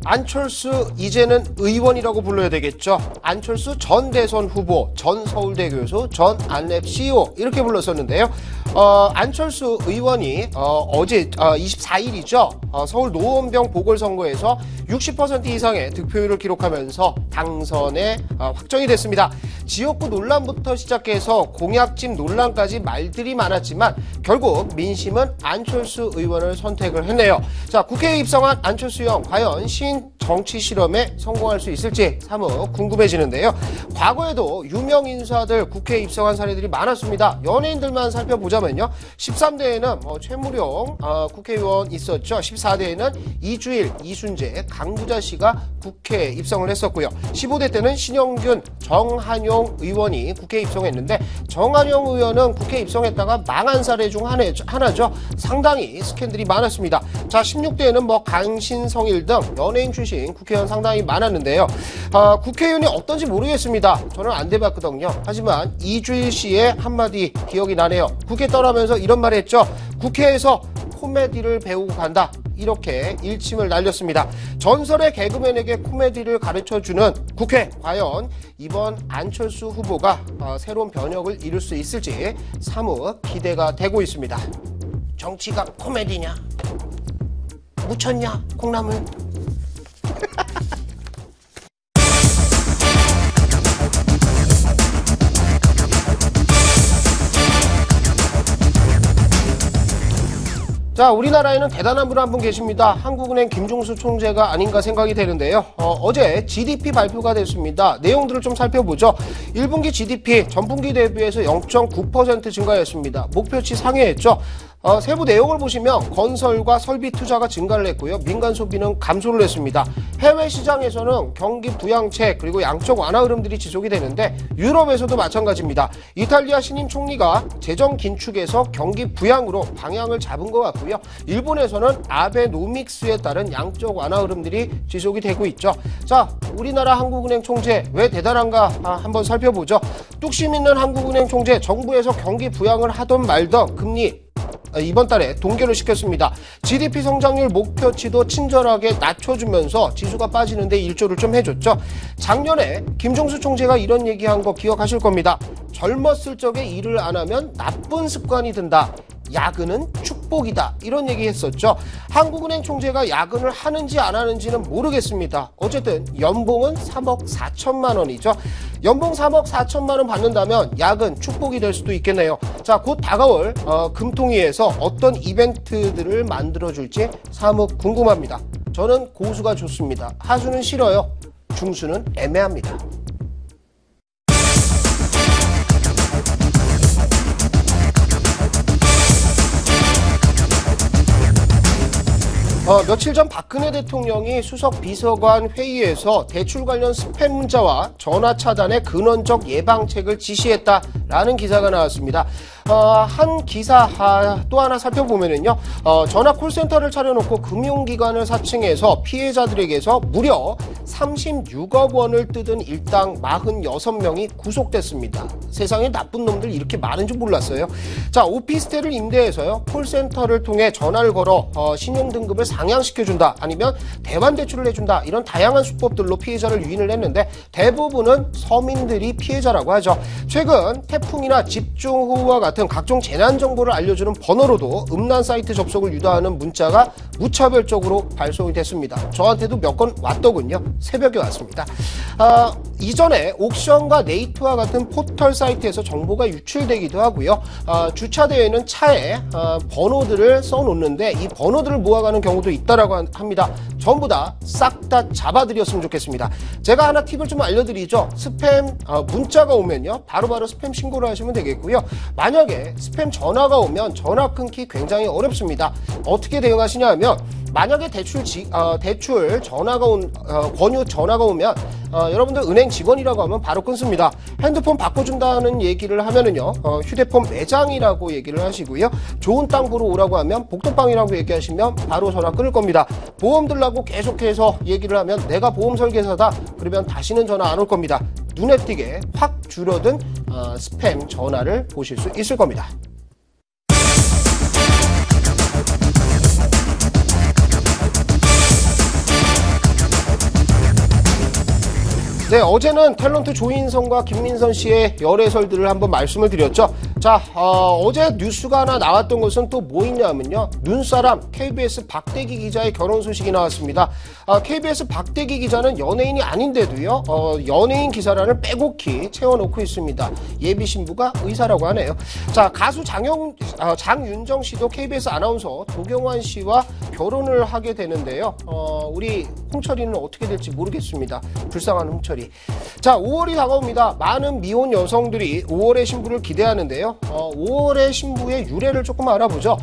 안철수 이제는 의원이라고 불러야 되겠죠. 안철수 전 대선 후보, 전 서울대 교수, 전 안랩 CEO 이렇게 불렀었는데요. 안철수 의원이 어제 24일이죠. 서울 노원병 보궐선거에서 60% 이상의 득표율을 기록하면서 당선에 확정이 됐습니다. 지역구 논란부터 시작해서 공약집 논란까지 말들이 많았지만 결국 민심은 안철수 의원을 선택을 했네요. 자, 국회에 입성한 안철수 의원 과연 정치 실험에 성공할 수 있을지 사뭇 궁금해지는데요. 과거에도 유명 인사들 국회에 입성한 사례들이 많았습니다. 연예인들만 살펴보자면요. 13대에는 최무룡 국회의원 있었죠. 14대에는 이주일, 이순재, 강부자 씨가 국회에 입성을 했었고요. 15대 때는 신영균, 정한용 의원이 국회에 입성했는데 정한용 의원은 국회에 입성했다가 망한 사례 중 하나죠. 상당히 스캔들이 많았습니다. 자, 16대에는 강신성일 등 연예인 출신 국회의원 상당히 많았는데요. 국회의원이 어떤지 모르겠습니다. 저는 안 돼봤거든요. 하지만 이주일 씨의 한마디 기억이 나네요. 국회 떠나면서 이런 말을 했죠. 국회에서 코미디를 배우고 간다. 이렇게 일침을 날렸습니다. 전설의 개그맨에게 코미디를 가르쳐주는 국회. 과연 이번 안철수 후보가 새로운 변혁을 이룰 수 있을지 사뭇 기대가 되고 있습니다. 정치가 코미디냐? 묻혔냐? 콩나물? 자, 우리나라에는 대단한 분 한 분 계십니다. 한국은행 김종수 총재가 아닌가 생각이 되는데요. 어제 GDP 발표가 됐습니다. 내용들을 좀 살펴보죠. 1분기 GDP 전분기 대비해서 0.9% 증가했습니다. 목표치 상회했죠. 세부 내용을 보시면 건설과 설비 투자가 증가를 했고요. 민간 소비는 감소를 했습니다. 해외 시장에서는 경기 부양책 그리고 양적 완화 흐름들이 지속이 되는데 유럽에서도 마찬가지입니다. 이탈리아 신임 총리가 재정 긴축에서 경기 부양으로 방향을 잡은 것 같고요. 일본에서는 아베노믹스에 따른 양적 완화 흐름들이 지속이 되고 있죠. 자, 우리나라 한국은행 총재 왜 대단한가 한번 살펴보죠. 뚝심 있는 한국은행 총재, 정부에서 경기 부양을 하던 말던 금리 이번 달에 동결을 시켰습니다. GDP 성장률 목표치도 친절하게 낮춰주면서 지수가 빠지는데 일조를 좀 해줬죠. 작년에 김종수 총재가 이런 얘기한 거 기억하실 겁니다. 젊었을 적에 일을 안 하면 나쁜 습관이 든다. 야근은 축복이다. 이런 얘기 했었죠. 한국은행 총재가 야근을 하는지 안 하는지는 모르겠습니다. 어쨌든 연봉은 3억 4천만 원이죠. 연봉 3억 4천만 원 받는다면 야근 축복이 될 수도 있겠네요. 자, 곧 다가올 금통위에서 어떤 이벤트들을 만들어줄지 사뭇 궁금합니다. 저는 고수가 좋습니다. 하수는 싫어요. 중수는 애매합니다. 며칠 전 박근혜 대통령이 수석 비서관 회의에서 대출 관련 스팸 문자와 전화 차단의 근원적 예방책을 지시했다라는 기사가 나왔습니다. 한 기사 또 하나 살펴보면은요, 전화 콜센터를 차려놓고 금융기관을 사칭해서 피해자들에게서 무려 36억 원을 뜯은 일당 46명이 구속됐습니다. 세상에 나쁜 놈들 이렇게 많은 줄 몰랐어요. 자, 오피스텔을 임대해서요, 콜센터를 통해 전화를 걸어 신용등급을 상향시켜준다, 아니면 대환대출을 해준다, 이런 다양한 수법들로 피해자를 유인을 했는데 대부분은 서민들이 피해자라고 하죠. 최근 태풍이나 집중호우와 같은 각종 재난 정보를 알려주는 번호로도 음란 사이트 접속을 유도하는 문자가 무차별적으로 발송이 됐습니다. 저한테도 몇 건 왔더군요. 새벽에 왔습니다. 이전에 옥션과 네이트와 같은 포털 사이트에서 정보가 유출되기도 하고요. 주차대에는 차에 번호들을 써놓는데 이 번호들을 모아가는 경우도 있다라고 합니다. 전부 다 싹 다 잡아드렸으면 좋겠습니다. 제가 하나 팁을 좀 알려드리죠. 스팸 문자가 오면요, 바로바로 스팸 신고를 하시면 되겠고요. 만약에 스팸 전화가 오면 전화 끊기 굉장히 어렵습니다. 어떻게 대응하시냐 하면 만약에 대출 전화가 권유 전화가 오면 여러분들 은행 직원이라고 하면 바로 끊습니다. 핸드폰 바꿔준다는 얘기를 하면은요, 휴대폰 매장이라고 얘기를 하시고요. 좋은 땅 보러 오라고 하면 복덕방이라고 얘기하시면 바로 전화 끊을 겁니다. 보험 들라고 계속해서 얘기를 하면 내가 보험 설계사다. 그러면 다시는 전화 안 올 겁니다. 눈에 띄게 확 줄어든 스팸 전화를 보실 수 있을 겁니다. 네, 어제는 탤런트 조인성과 김민선 씨의 열애설들을 한번 말씀을 드렸죠. 자, 어제 뉴스가 하나 나왔던 것은 또 뭐 있냐면요. 눈사람 KBS 박대기 기자의 결혼 소식이 나왔습니다. KBS 박대기 기자는 연예인이 아닌데도요, 연예인 기사란을 빼곡히 채워놓고 있습니다. 예비 신부가 의사라고 하네요. 자, 가수 장윤정 씨도 KBS 아나운서 도경환 씨와 결혼을 하게 되는데요. 우리 홍철이는 어떻게 될지 모르겠습니다. 불쌍한 홍철이. 자, 5월이 다가옵니다. 많은 미혼 여성들이 5월의 신부를 기대하는데요. 5월의 신부의 유래를 조금 알아보죠.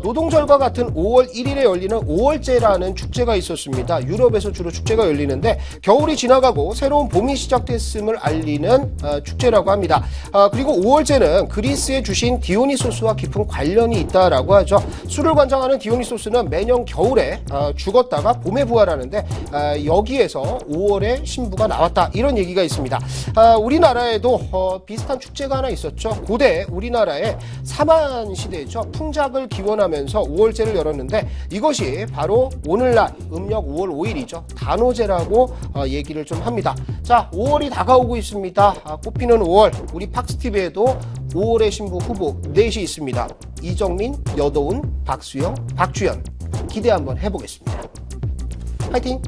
노동절과 같은 5월 1일에 열리는 5월제라는 축제가 있었습니다. 유럽에서 주로 축제가 열리는데 겨울이 지나가고 새로운 봄이 시작됐음을 알리는 축제라고 합니다. 그리고 5월제는 그리스의 주신 디오니소스와 깊은 관련이 있다라고 하죠. 술을 관장하는 디오니소스는 매년 겨울에 죽었다가 봄에 부활하는데 여기에서 5월의 신부가 나왔다. 이런 얘기가 있습니다. 우리나라에도 비슷한 축제가 하나 있었죠. 고대 우리나라의 사만시대죠. 풍작을 기원하면서 5월제를 열었는데 이것이 바로 오늘날 음력 5월 5일이죠. 단오제라고 얘기를 좀 합니다. 자, 5월이 다가오고 있습니다. 꽃피는 5월. 우리 팍스TV에도 5월의 신부 후보 넷이 있습니다. 이정민, 여도운, 박수영, 박주연. 기대 한번 해보겠습니다. 화이팅!